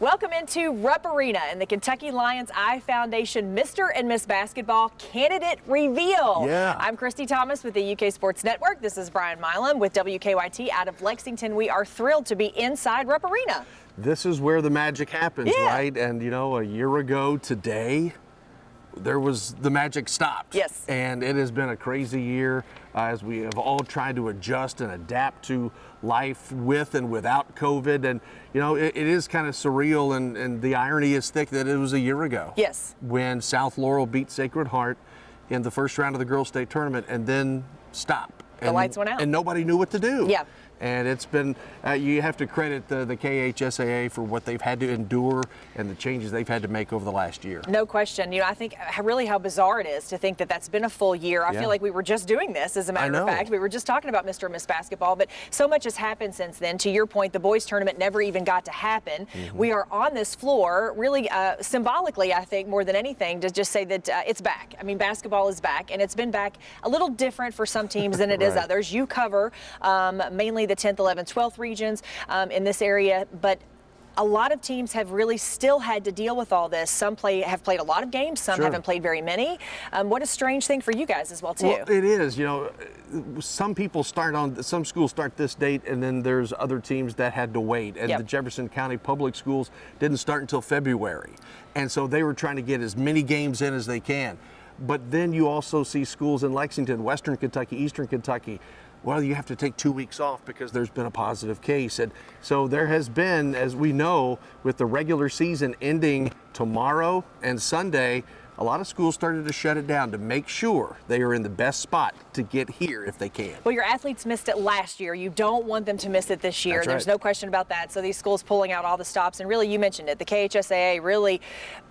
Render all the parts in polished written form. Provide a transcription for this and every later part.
Welcome into Rupp Arena and the Kentucky Lions Eye Foundation Mr. and Miss Basketball Candidate Reveal. Yeah. I'm Christy Thomas with the UK Sports Network. This is Brian Milam with WKYT out of Lexington. We are thrilled to be inside Rupp Arena. This is where the magic happens, right? And you know, a year ago today, the magic stopped. Yes. And it has been a crazy year as we have all tried to adjust and adapt to life with and without COVID. And, you know, it is kind of surreal, and the irony is thick that it was a year ago. Yes. When South Laurel beat Sacred Heart in the first round of the girls' state tournament and then stopped. The lights went out. And nobody knew what to do. Yeah. And it's been, you have to credit the KHSAA for what they've had to endure and the changes they've had to make over the last year. No question. You know, I think really how bizarre it is to think that that's been a full year. I feel like we were just doing this, as a matter of fact. We were just talking about Mr. and Miss Basketball, but so much has happened since then. To your point, the boys tournament never even got to happen. We are on this floor, really symbolically, I think, more than anything, to just say that it's back. I mean, basketball is back, and it's been back a little different for some teams than it is others. You cover mainly the 10th, 11th, 12th regions in this area, but a lot of teams have really still had to deal with all this. Some have played a lot of games, some haven't played very many. What a strange thing for you guys as well, too. Well, it is. You know, some schools start this date, and then there's other teams that had to wait. And the Jefferson County Public Schools didn't start until February. And so they were trying to get as many games in as they can. But then you also see schools in Lexington, Western Kentucky, Eastern Kentucky. Well, you have to take 2 weeks off because there's been a positive case. And so there has been, as we know, with the regular season ending tomorrow and Sunday, a lot of schools started to shut it down to make sure they are in the best spot to get here if they can. Well, your athletes missed it last year. You don't want them to miss it this year. There's no question about that. So these schools pulling out all the stops, and really, you mentioned it, the KHSAA really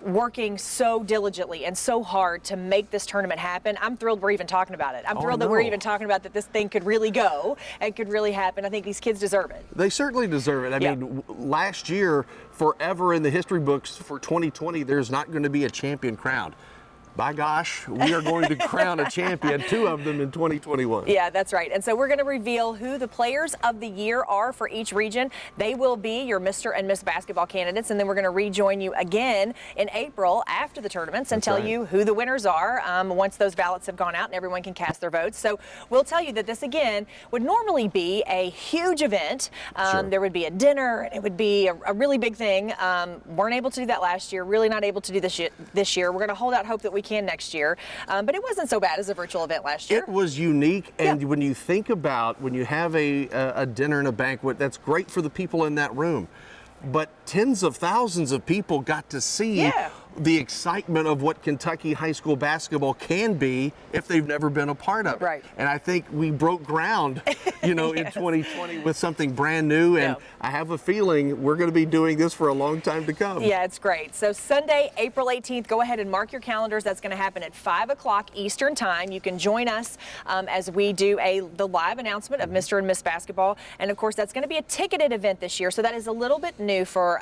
working so diligently and so hard to make this tournament happen. I'm thrilled we're even talking about it. I'm thrilled that we're even talking about that this thing could really go and could really happen. I think these kids deserve it. They certainly deserve it. I mean, last year, forever in the history books for 2020, there's not going to be a champion crowned. By gosh, we are going to crown a champion, 2 of them in 2021. Yeah, that's right. And so we're going to reveal who the players of the year are for each region. They will be your Mr. and Miss Basketball candidates, and then we're going to rejoin you again in April after the tournaments and tell you who the winners are once those ballots have gone out and everyone can cast their votes. So we'll tell you that this, again, would normally be a huge event. There would be a dinner, and it would be a really big thing. Weren't able to do that last year, really not able to do this year. We're going to hold out hope that we can next year, but it wasn't so bad as a virtual event last year. It was unique, and when you think about when you have a dinner and a banquet, that's great for the people in that room, but tens of thousands of people got to see the excitement of what Kentucky high school basketball can be if they've never been a part of it. Right. And I think we broke ground, you know, in 2020 with something brand new, and I have a feeling we're going to be doing this for a long time to come. Yeah, it's great. So Sunday, April 18th, go ahead and mark your calendars. That's going to happen at 5 o'clock Eastern time. You can join us as we do the live announcement of Mr. and Miss Basketball. And of course, that's going to be a ticketed event this year. So that is a little bit new for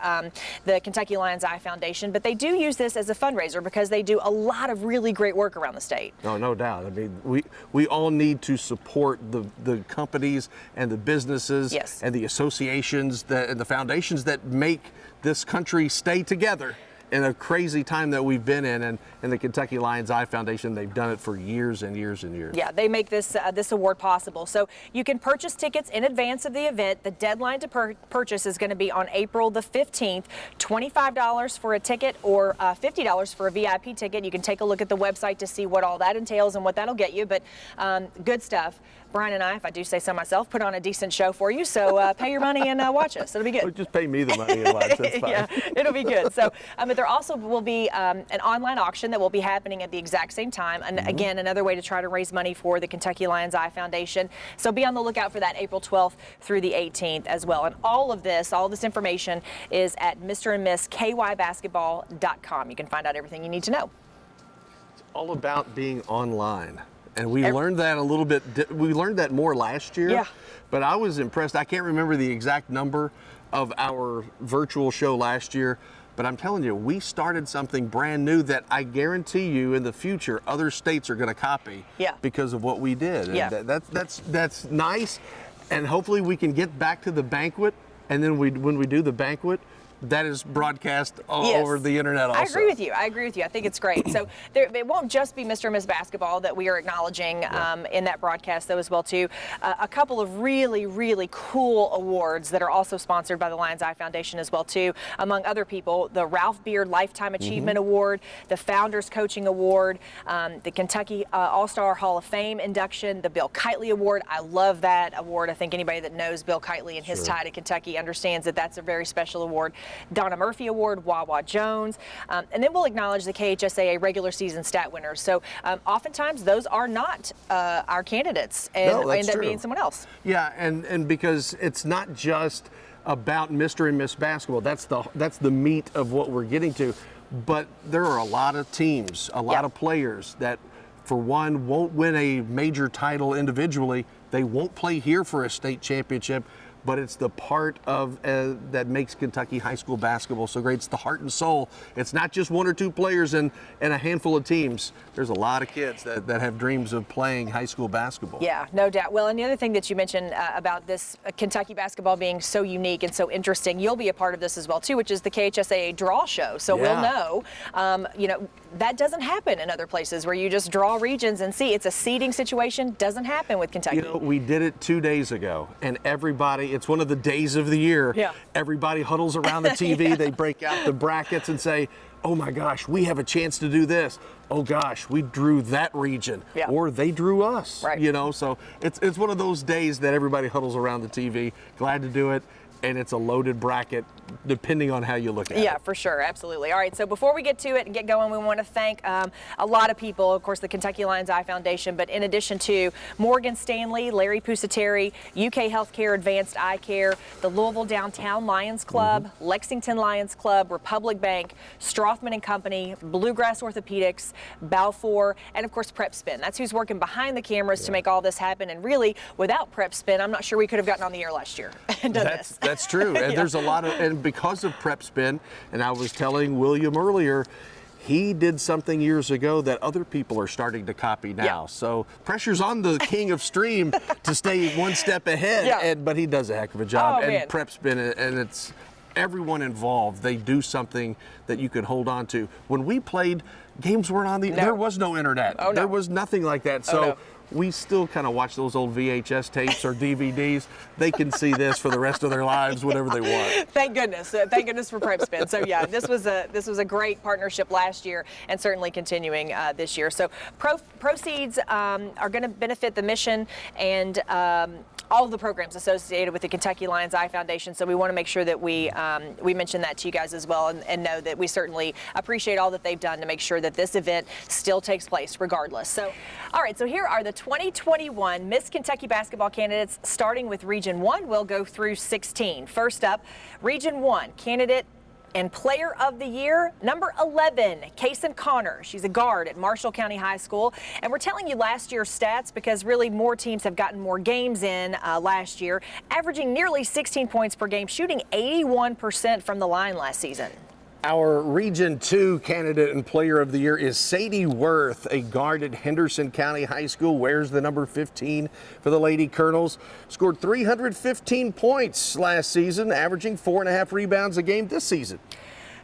the Kentucky Lions Eye Foundation, but they do use this as a fundraiser because they do a lot of really great work around the state. Oh, no doubt. I mean, we all need to support the companies and the businesses and the associations and the foundations that make this country stay together in a crazy time that we've been in, and the Kentucky Lions Eye Foundation, they've done it for years and years and years. Yeah, they make this this award possible. So you can purchase tickets in advance of the event. The deadline to purchase is going to be on April the 15th. $25 for a ticket or $50 for a VIP ticket. You can take a look at the website to see what all that entails and what that'll get you, but good stuff. Brian and I, if I do say so myself, put on a decent show for you, so pay your money and watch us. It'll be good. Just pay me the money and watch. That's fine. Yeah, it'll be good. So, but there also will be an online auction that will be happening at the exact same time. And again, another way to try to raise money for the Kentucky Lions Eye Foundation. So be on the lookout for that April 12th through the 18th as well. And all this information is at mrandmisskybasketball.com. You can find out everything you need to know. It's all about being online. And we learned that a little bit. We learned that more last year. Yeah. But I was impressed. I can't remember the exact number of our virtual show last year, but I'm telling you, we started something brand new that I guarantee you in the future other states are going to copy because of what we did. And that's nice. And hopefully we can get back to the banquet. And then when we do the banquet, that is broadcast all over the internet also. I agree with you. I think it's great. So it won't just be Mr. and Miss Basketball that we are acknowledging in that broadcast, though, as well, too. A couple of really, really cool awards that are also sponsored by the Lions Eye Foundation as well, too. Among other people, the Ralph Beard Lifetime Achievement Award, the Founders Coaching Award, the Kentucky All-Star Hall of Fame induction, the Bill Kitely Award. I love that award. I think anybody that knows Bill Kitely and his tie to Kentucky understands that that's a very special award. Donna Murphy Award, Wawa Jones, and then we'll acknowledge the KHSAA regular season stat winners. So oftentimes those are not our candidates and end up being someone else. Yeah, and because it's not just about Mr. and Miss Basketball. That's the meat of what we're getting to. But there are a lot of teams, a lot of players that, for one, won't win a major title individually. They won't play here for a state championship. But it's the part of that makes Kentucky high school basketball so great. It's the heart and soul. It's not just one or two players and a handful of teams. There's a lot of kids that have dreams of playing high school basketball. Yeah, no doubt. Well, and the other thing that you mentioned about this Kentucky basketball being so unique and so interesting, you'll be a part of this as well, too, which is the KHSAA Draw Show. So we'll know, that doesn't happen in other places where you just draw regions and see. It's a seeding situation. Doesn't happen with Kentucky. We did it 2 days ago, and everybody, it's one of the days of the year. Yeah. Everybody huddles around the TV. They break out the brackets and say, oh my gosh, we have a chance to do this. Oh gosh, we drew that region. Yeah. Or they drew us. Right. So it's one of those days that everybody huddles around the TV. Glad to do it. And it's a loaded bracket, depending on how you look at it. Yeah, for sure. Absolutely. All right, so before we get to it and get going, we want to thank a lot of people, of course, the Kentucky Lions Eye Foundation, but in addition to Morgan Stanley, Larry Pusateri, UK Healthcare Advanced Eye Care, the Louisville Downtown Lions Club, Lexington Lions Club, Republic Bank, Strothman and Company, Bluegrass Orthopedics, Balfour, and of course Prep Spin. That's who's working behind the cameras to make all this happen. And really, without Prep Spin, I'm not sure we could have gotten on the air last year and done this. That's true. And there's a lot of, and because of Prep Spin, and I was telling William earlier, he did something years ago that other people are starting to copy now. Yeah. So pressure's on the king of stream to stay one step ahead, but he does a heck of a job. Prep Spin, and it's everyone involved. They do something that you could hold on to. When we played, games weren't on there was no internet. There was nothing like that. So we still kind of watch those old VHS tapes or DVDs. They can see this for the rest of their lives, whatever they want. Thank goodness. Thank goodness for Prep Spin. So yeah, this was a great partnership last year and certainly continuing this year. So proceeds are going to benefit the mission and all of the programs associated with the Kentucky Lions Eye Foundation. So we want to make sure that we mention that to you guys as well and know that we certainly appreciate all that they've done to make sure that this event still takes place regardless. So, all right, so here are the 2021 Miss Kentucky basketball candidates, starting with Region 1. We'll go through 16. First up, Region 1 candidate and Player of the Year, number 11, Kaysen Connor. She's a guard at Marshall County High School. And we're telling you last year's stats because really more teams have gotten more games in last year, averaging nearly 16 points per game, shooting 81% from the line last season. Our Region 2 candidate and Player of the Year is Sadie Worth, a guard at Henderson County High School, wears the number 15 for the Lady Colonels. Scored 315 points last season, averaging 4.5 rebounds a game this season.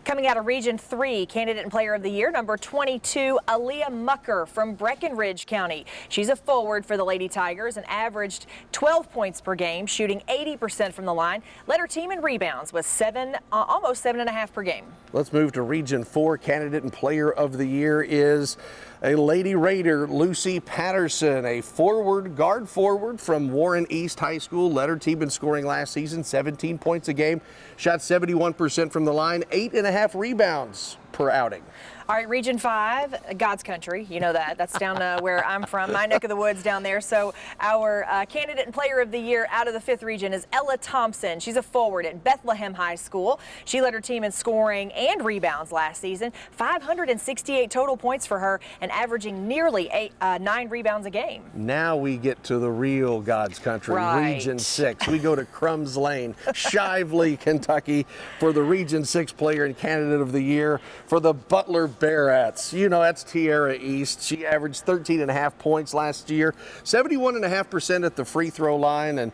Coming out of Region 3, candidate and Player of the Year, number 22, Aaliyah Mucker from Breckenridge County. She's a forward for the Lady Tigers and averaged 12 points per game, shooting 80% from the line. Led her team in rebounds with almost 7.5 per game. Let's move to Region 4. Candidate and Player of the Year is a Lady Raider, Lucy Patterson, a guard forward from Warren East High School. Led her team in scoring last season, 17 points a game, shot 71% from the line, 8.5 rebounds per outing. All right, Region 5, God's country. You know that. That's down where I'm from, my neck of the woods down there. So our candidate and Player of the Year out of the 5th region is Ella Thompson. She's a forward at Bethlehem High School. She led her team in scoring and rebounds last season, 568 total points for her and averaging nearly 9 rebounds a game. Now we get to the real God's country, right. Region 6. We go to Crumbs Lane, Shively, Kentucky, for the Region 6 Player and Candidate of the Year for the Butler Bearats. You know, that's Tierra East. She averaged 13.5 points last year, 71.5% at the free throw line. And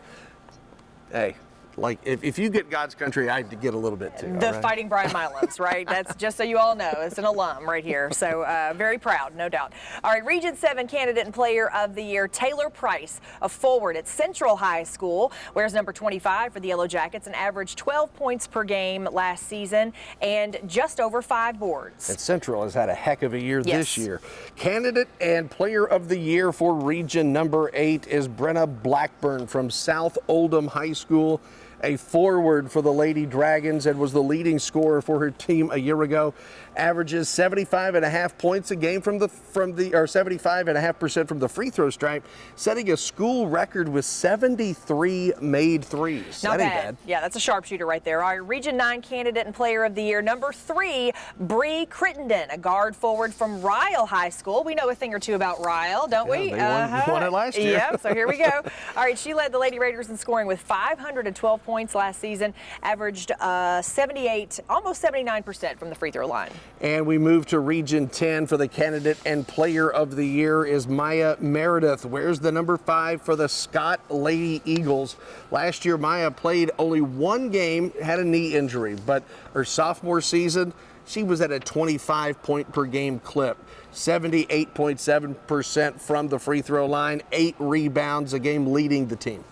hey, like if you get God's country, I get a little bit too. The Fighting Brian Milans, right? That's just so you all know. It's an alum right here. So very proud, no doubt. All right, Region 7 candidate and player of the year, Taylor Price, a forward at Central High School, wears number 25 for the Yellow Jackets and averaged 12 points per game last season and just over 5 boards. And Central has had a heck of a year this year. Candidate and player of the year for Region number 8 is Brenna Blackburn from South Oldham High School, a forward for the Lady Dragons and was the leading scorer for her team a year ago. Averages 75.5 points a game from the 75.5% from the free throw stripe, setting a school record with 73 made threes. Not that ain't bad. bad. Yeah, that's a sharpshooter right there. Our Region 9 candidate and player of the year, number 3, Bree Crittenden, a guard forward from Ryle High School. We know a thing or two about Ryle, don't we? They won it last year. Yep, so here we go. All right, she led the Lady Raiders in scoring with 512 points last season, averaged 78, almost 79% from the free throw line. And we move to Region 10 for the candidate and player of the year is Maya Meredith. Wears the number 5 for the Scott Lady Eagles. Last year, Maya played only 1 game, had a knee injury, but her sophomore season, she was at a 25 point per game clip. 78.7% from the free throw line, 8 rebounds a game, leading the team.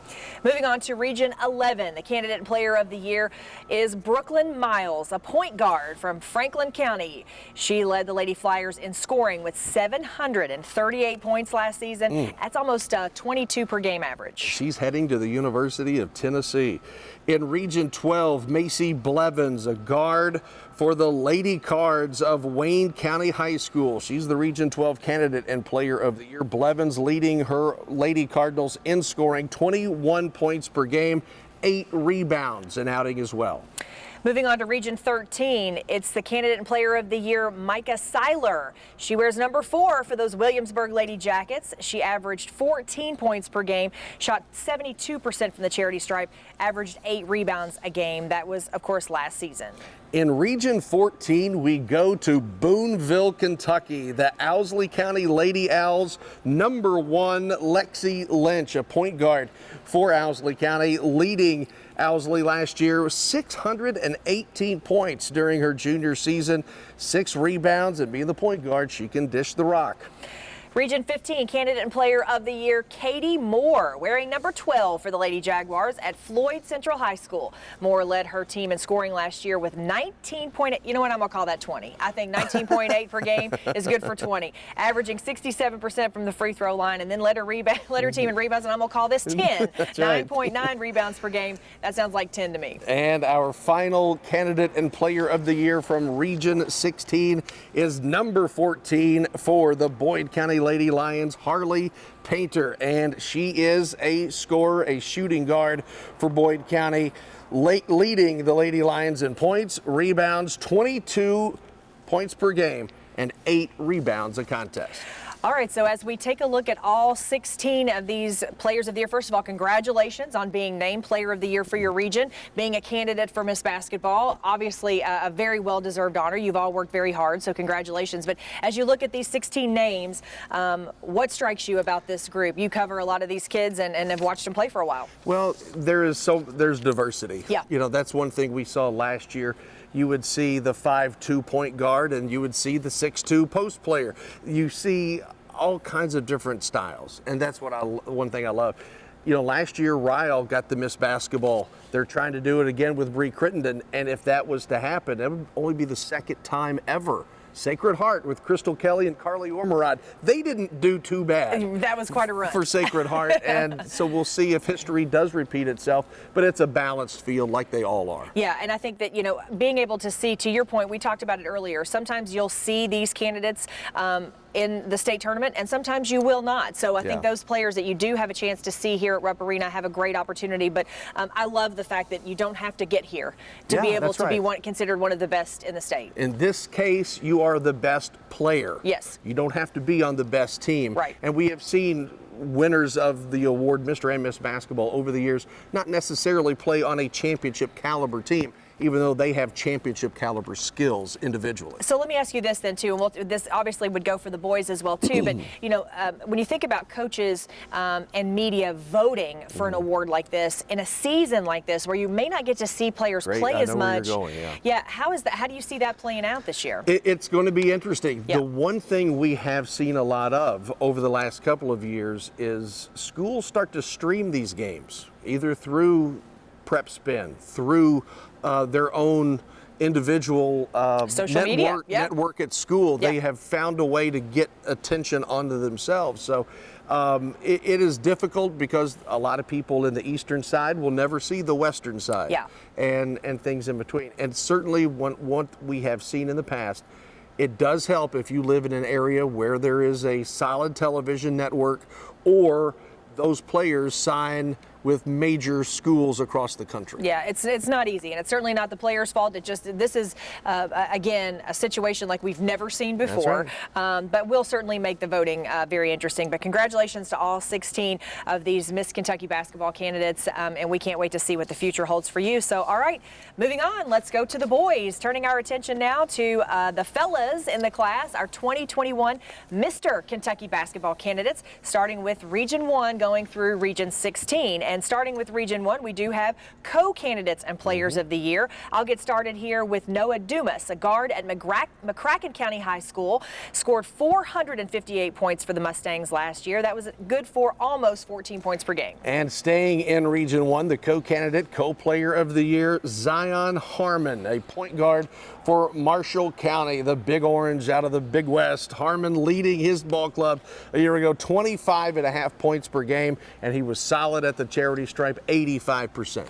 Moving on to Region 11, the candidate and player of the year is Brooklyn Miles, a point guard from Franklin County. She led the Lady Flyers in scoring with 738 points last season. That's almost 22 per game average. She's heading to the University of Tennessee. In Region 12, Macy Blevins, a guard for the Lady Cards of Wayne County High School. She's the Region 12 candidate and player of the year. Blevins leading her Lady Cardinals in scoring, 21 points per game, 8 rebounds an outing as well. Moving on to Region 13, it's the candidate and player of the year, Micah Seiler. She wears number 4 for those Williamsburg Lady Jackets. She averaged 14 points per game, shot 72% from the charity stripe, averaged 8 rebounds a game. That was, of course, last season. In Region 14, we go to Boonville, Kentucky. The Owsley County Lady Owls, number 1, Lexi Lynch, a point guard for Owsley County, leading Owsley last year, 618 points during her junior season, 6 rebounds, and being the point guard, she can dish the rock. Region 15 candidate and player of the year, Katie Moore, wearing number 12 for the Lady Jaguars at Floyd Central High School. Moore led her team in scoring last year with 19.8. You know what? I'm going to call that 20. I think 19.8 per game is good for 20. Averaging 67% from the free throw line, and then led her team in rebounds, and I'm going to call this 10. 9.9 rebounds per game. That sounds like 10 to me. And our final candidate and player of the year from Region 16 is number 14 for the Boyd County Lady Lions, Harley Painter, and she is a scorer, a shooting guard for Boyd County, leading the Lady Lions in points, rebounds, 22 points per game, and 8 rebounds a contest. All right, so as we take a look at all 16 of these players of the year, first of all, congratulations on being named player of the year for your region, being a candidate for Miss Basketball. Obviously, a very well-deserved honor. You've all worked very hard, so congratulations. But as you look at these 16 names, what strikes you about this group? You cover a lot of these kids and have watched them play for a while. Well, there's diversity. Yeah. You know, that's one thing we saw last year. You would see the 5'2" point guard, and you would see the 6'2" post player. You see all kinds of different styles, and that's one thing I love. You know, last year Ryle got the Miss Basketball. They're trying to do it again with Bree Crittenden, and if that was to happen, it would only be the 2nd time ever. Sacred Heart with Crystal Kelly and Carly Ormerod, they didn't do too bad. That was quite a run. For Sacred Heart, and so we'll see if history does repeat itself, but it's a balanced field like they all are. Yeah, and I think that, you know, being able to see, to your point, we talked about it earlier, sometimes you'll see these candidates in the state tournament, and sometimes you will not. So I think those players that you do have a chance to see here at Rupp Arena have a great opportunity. But I love the fact that you don't have to get here to be able to be considered one of the best in the state. In this case, you are the best player. Yes. You don't have to be on the best team. Right. And we have seen winners of the award, Mr. and Miss Basketball, over the years, not necessarily play on a championship caliber team. even though they have championship caliber skills individually. So let me ask you this then too, and this obviously would go for the boys as well too, but you know, when you think about coaches and media voting for an award like this in a season like this where you may not get to see players play as much. How is that? How do you see that playing out this year? It's going to be interesting. The one thing we have seen a lot of over the last couple of years is schools start to stream these games, either through Prep Spin, through their own individual social media network at school. They have found a way to get attention onto themselves. So it is difficult because a lot of people in the eastern side will never see the western side and things in between. And certainly what we have seen in the past, it does help if you live in an area where there is a solid television network or those players sign with major schools across the country. Yeah, it's not easy, and it's certainly not the players' fault. This is again a situation like we've never seen before. That's right. But we'll certainly make the voting very interesting. But congratulations to all 16 of these Miss Kentucky basketball candidates, and we can't wait to see what the future holds for you. So, all right, moving on, let's go to the boys. Turning our attention now to the fellas in the class, our 2021 Mr. Kentucky basketball candidates, starting with Region 1 going through Region 16. And starting with Region 1, we do have co-candidates and players of the year. I'll get started here with Noah Dumas, a guard at McCracken County High School, scored 458 points for the Mustangs last year. That was good for almost 14 points per game. And staying in Region 1, the co-candidate, co-player of the year, Zion Harmon, a point guard for Marshall County, the Big Orange out of the Big West. Harmon leading his ball club a year ago, 25.5 points per game, and he was solid at the charity stripe, 85%.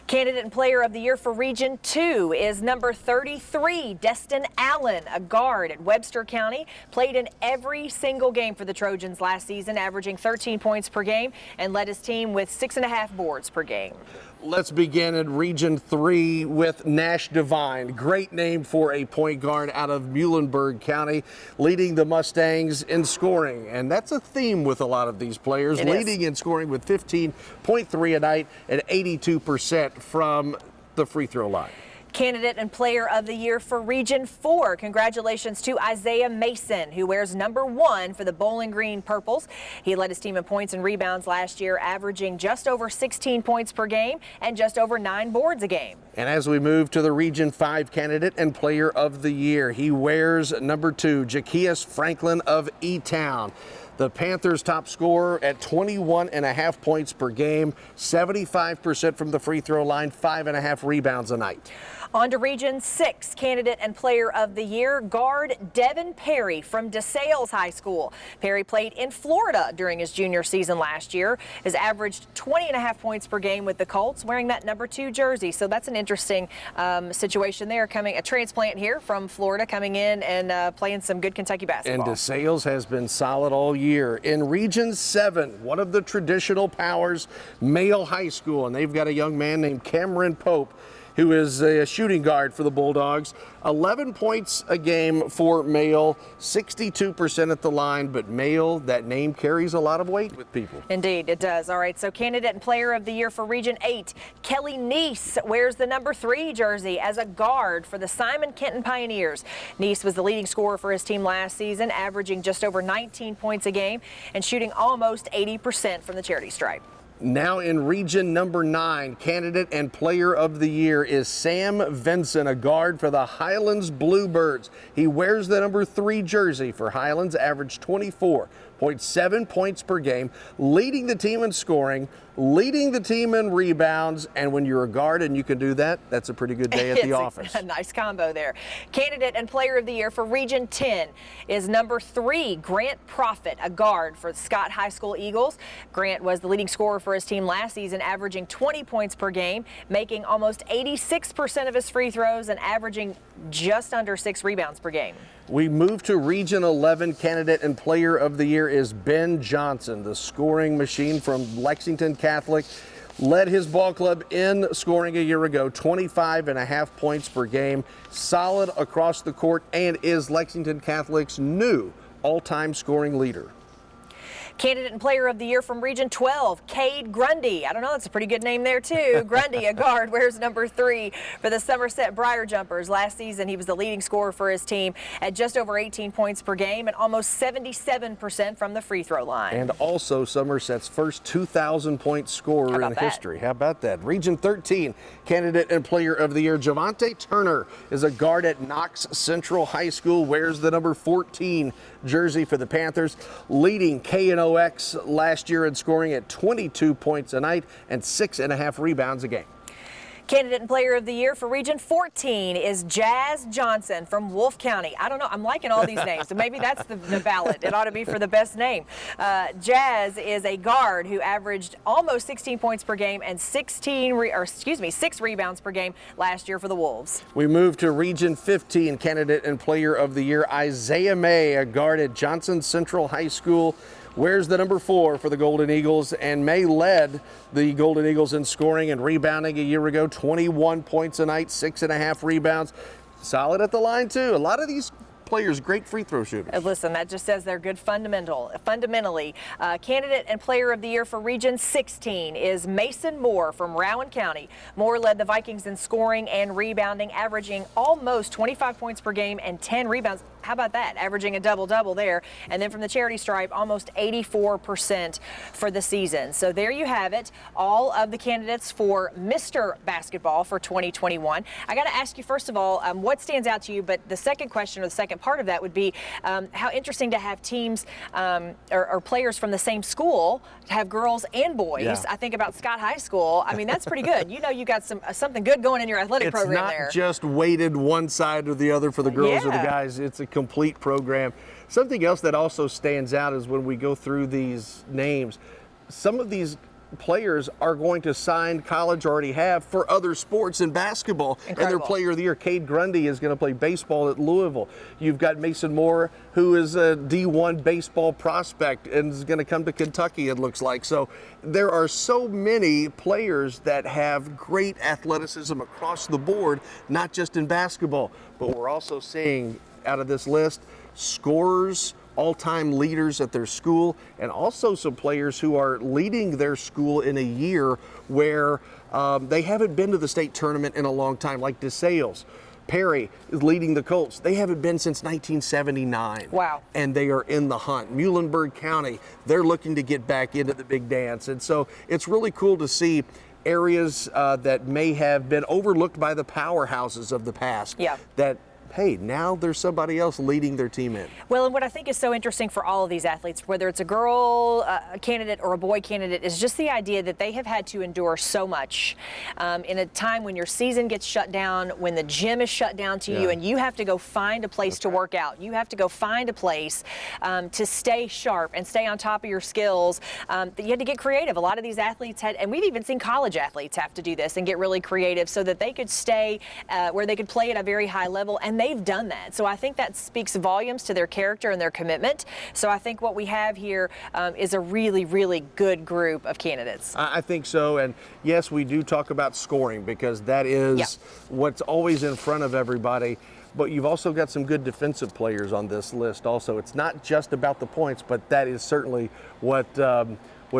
Candidate and player of the year for Region 2 is number 33, Destin Allen, a guard at Webster County. Played in every single game for the Trojans last season, averaging 13 points per game, and led his team with 6.5 boards per game. Let's begin in Region 3 with Nash Devine. Great name for a point guard out of Muhlenberg County, leading the Mustangs in scoring. And that's a theme with a lot of these players, leading in scoring with 15.3 a night and 82% from the free throw line. Candidate and player of the year for Region 4. Congratulations to Isaiah Mason, who wears number 1 for the Bowling Green Purples. He led his team in points and rebounds last year, averaging just over 16 points per game and just over 9 boards a game. And as we move to the Region 5 candidate and player of the year, he wears number 2, Jaquias Franklin of E-Town. The Panthers' top scorer at 21.5 points per game, 75% from the free throw line, 5.5 rebounds a night. On to Region 6, candidate and player of the year, guard Devin Perry from DeSales High School. Perry played in Florida during his junior season last year, has averaged 20.5 points per game with the Colts, wearing that number 2 jersey. So that's an interesting situation there, a transplant here from Florida coming in and playing some good Kentucky basketball. And DeSales has been solid all year. In Region 7, one of the traditional powers, Male High School, and they've got a young man named Cameron Pope, who is a shooting guard for the Bulldogs. 11 points a game for Male, 62% at the line, but Male, that name carries a lot of weight with people. Indeed, it does. All right, so candidate and player of the year for Region 8, Kelly Neese wears the number 3 jersey as a guard for the Simon Kenton Pioneers. Neese was the leading scorer for his team last season, averaging just over 19 points a game and shooting almost 80% from the charity stripe. Now in Region number 9, candidate and player of the year is Sam Vinson, a guard for the Highlands Bluebirds. He wears the number 3 jersey for Highlands, averaged 24.7 points per game, leading the team in scoring, leading the team in rebounds, and when you're a guard and you can do that, that's a pretty good day at the office. A nice combo there. Candidate and player of the year for Region 10 is number 3, Grant Profit, a guard for the Scott High School Eagles. Grant was the leading scorer for his team last season, averaging 20 points per game, making almost 86% of his free throws and averaging just under 6 rebounds per game. We move to Region 11. Candidate and player of the year is Ben Johnson, the scoring machine from Lexington Catholic. Led his ball club in scoring a year ago, 25.5 points per game, solid across the court, and is Lexington Catholic's new all-time scoring leader. Candidate and Player of the Year from Region 12, Cade Grundy. I don't know, that's a pretty good name there too. Grundy, a guard, wears number 3 for the Somerset Briar Jumpers. Last season, he was the leading scorer for his team at just over 18 points per game and almost 77% from the free throw line. And also Somerset's first 2,000-point scorer in history. How about that? Region 13, Candidate and Player of the Year, Javante Turner is a guard at Knox Central High School, wears the number 14 jersey for the Panthers, leading KNOX last year in scoring at 22 points a night and 6.5 rebounds a game. Candidate and Player of the Year for Region 14 is Jazz Johnson from Wolfe County. I don't know, I'm liking all these names, so maybe that's the ballot. It ought to be for the best name. Jazz is a guard who averaged almost 16 points per game and 6 rebounds per game last year for the Wolves. We move to Region 15, Candidate and Player of the Year, Isaiah May, a guard at Johnson Central High School, wears the number 4 for the Golden Eagles, and May led the Golden Eagles in scoring and rebounding a year ago, 21 points a night, 6.5 rebounds. Solid at the line too. A lot of these players, great free throw shooters. Listen, that just says they're good fundamentally. Candidate and Player of the Year for Region 16 is Mason Moore from Rowan County. Moore led the Vikings in scoring and rebounding, averaging almost 25 points per game and 10 rebounds. How about that? Averaging a double-double there. And then from the charity stripe, almost 84% for the season. So there you have it, all of the candidates for Mr. Basketball for 2021. I got to ask you, first of all, what stands out to you? But the second question, or the second part of that, would be how interesting to have teams or players from the same school, to have girls and boys. Yeah. I think about Scott High School. I mean, that's pretty good. You know, you got something good going in your athletic program there. It's not just weighted one side or the other for the girls or the guys. It's a complete program. Something else that also stands out is when we go through these names, some of these players are going to sign college, already have, for other sports in basketball. Incredible. And their Player of the Year, Cade Grundy, is going to play baseball at Louisville. You've got Mason Moore, who is a D1 baseball prospect and is going to come to Kentucky, it looks like. So there are so many players that have great athleticism across the board, not just in basketball, but we're also seeing out of this list scorers, all-time leaders at their school, and also some players who are leading their school in a year where they haven't been to the state tournament in a long time, like DeSales. Perry is leading the Colts. They haven't been since 1979. Wow. And they are in the hunt. Muhlenberg County, they're looking to get back into the big dance. And so it's really cool to see areas that may have been overlooked by the powerhouses of the past. Yeah. That, hey, now there's somebody else leading their team in. Well, and what I think is so interesting for all of these athletes, whether it's a girl candidate or a boy candidate, is just the idea that they have had to endure so much in a time when your season gets shut down, when the gym is shut down to you, and you have to go find a place to work out. You have to go find a place to stay sharp and stay on top of your skills. You had to get creative. A lot of these athletes had, and we've even seen college athletes have to do this and get really creative so that they could stay where they could play at a very high level, and they've done that. So I think that speaks volumes to their character and their commitment. So I think what we have here is a really, really good group of candidates. I think so. And yes, we do talk about scoring because that is what's always in front of everybody. But you've also got some good defensive players on this list also. It's not just about the points, but that is certainly what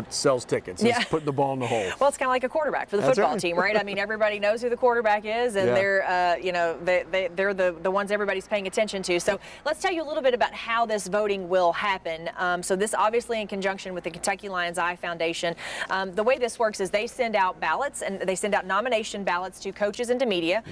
sells tickets, is putting the ball in the hole. Well, it's kind of like a quarterback for the football team, right? I mean, everybody knows who the quarterback is, and they're, they're the ones everybody's paying attention to. So let's tell you a little bit about how this voting will happen. So this obviously in conjunction with the Kentucky Lions Eye Foundation. The way this works is they send out ballots, and they send out nomination ballots to coaches and to media.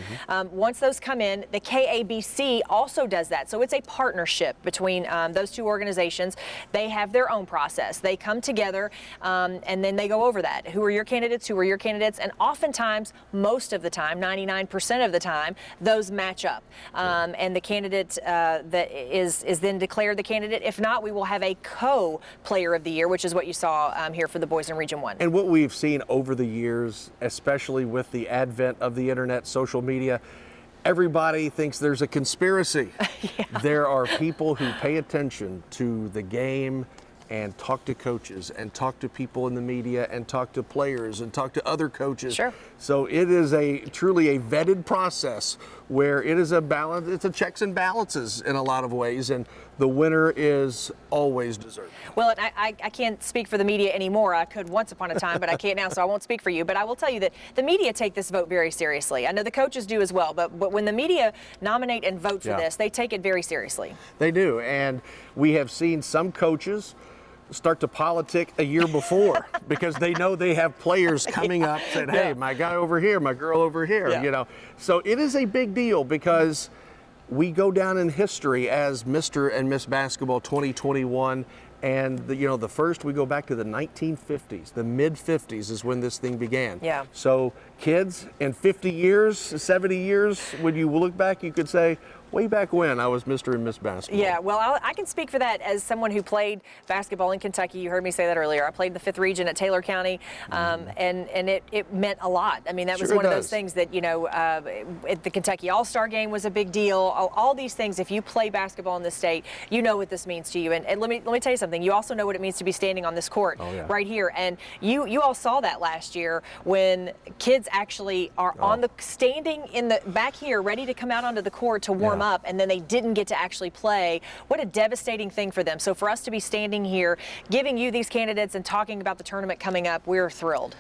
Once those come in, the KABC also does that. So it's a partnership between those two organizations. They have their own process. They come together. And then they go over that. Who are your candidates? Who are your candidates? And oftentimes, most of the time, 99% of the time, those match up. And the candidate that is then declared the candidate. If not, we will have a co-player of the year, which is what you saw here for the boys in Region 1. And what we've seen over the years, especially with the advent of the internet, social media, everybody thinks there's a conspiracy. There are people who pay attention to the game and talk to coaches and talk to people in the media and talk to players and talk to other coaches. Sure. So it is truly a vetted process where it is a balance. It's a checks and balances in a lot of ways, and the winner is always deserved. Well, I can't speak for the media anymore. I could once upon a time, but I can't now, so I won't speak for you. But I will tell you that the media take this vote very seriously. I know the coaches do as well, but when the media nominate and vote for this, they take it very seriously. They do, and we have seen some coaches start to politic a year before because they know they have players coming up saying, hey, my guy over here, my girl over here, you know. So it is a big deal because we go down in history as Mr. and Miss Basketball 2021. And the first, we go back to the 1950s, the mid 50s is when this thing began. Yeah. So kids, in 50 years, 70 years, when you look back, you could say, way back when I was Mr. and Miss Basketball. Yeah, well, I can speak for that as someone who played basketball in Kentucky. You heard me say that earlier. I played the 5th region at Taylor County, and it meant a lot. I mean, that was one of those things that, the Kentucky All-Star Game was a big deal. All these things, if you play basketball in this state, you know what this means to you. And let me tell you something. You also know what it means to be standing on this court right here. And you all saw that last year when kids actually are standing in the back here ready to come out onto the court to warm up, and then they didn't get to actually play. What a devastating thing for them. So for us to be standing here giving you these candidates and talking about the tournament coming up, we're thrilled.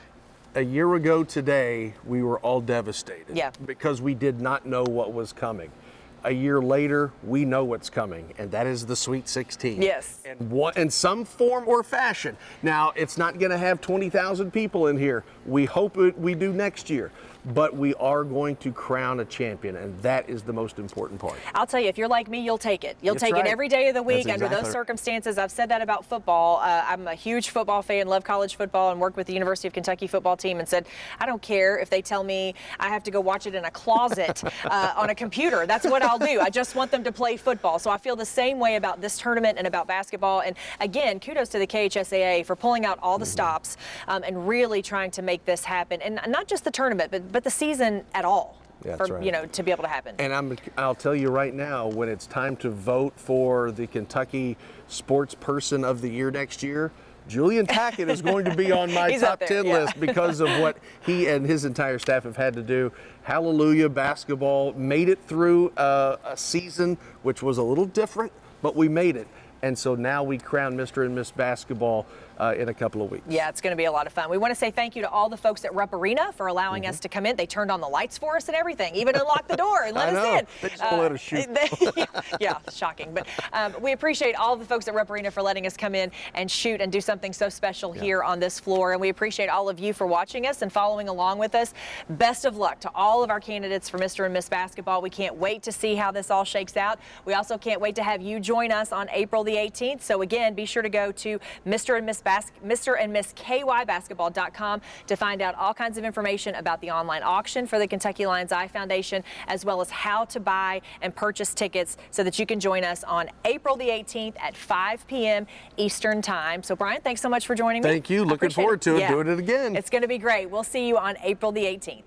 A year ago today, we were all devastated because we did not know what was coming. A year later, we know what's coming, and that is the Sweet 16. Yes. And in some form or fashion. Now, it's not going to have 20,000 people in here. We hope we do next year. But we are going to crown a champion, and that is the most important part. I'll tell you, if you're like me, you'll take it. You'll take it every day of the week under those circumstances. I've said that about football. I'm a huge football fan, love college football, and worked with the University of Kentucky football team and said, I don't care if they tell me I have to go watch it in a closet on a computer. That's what I'll do. I just want them to play football. So I feel the same way about this tournament and about basketball. And again, kudos to the KHSAA for pulling out all the stops and really trying to make this happen. And not just the tournament, but the season at all. To be able to happen. And I'll tell you right now, when it's time to vote for the Kentucky Sports Person of the Year next year, Julian Tackett is going to be on my top 10 list because of what he and his entire staff have had to do. Hallelujah, basketball made it through a season which was a little different, but we made it. And so now we crown Mr. and Miss Basketball in a couple of weeks. Yeah, it's going to be a lot of fun. We want to say thank you to all the folks at Rupp Arena for allowing us to come in. They turned on the lights for us and everything, even unlocked the door and let us in. They just let us shoot. Shocking. But we appreciate all the folks at Rupp Arena for letting us come in and shoot and do something so special here on this floor. And we appreciate all of you for watching us and following along with us. Best of luck to all of our candidates for Mr. and Miss Basketball. We can't wait to see how this all shakes out. We also can't wait to have you join us on April the 18th. So again, be sure to go to Mr. and Miss KYBasketball.com to find out all kinds of information about the online auction for the Kentucky Lions Eye Foundation, as well as how to buy and purchase tickets so that you can join us on April the 18th at 5 p.m. Eastern Time. So, Brian, thanks so much for joining me. Thank you. Looking forward to it. Doing it again. It's going to be great. We'll see you on April the 18th.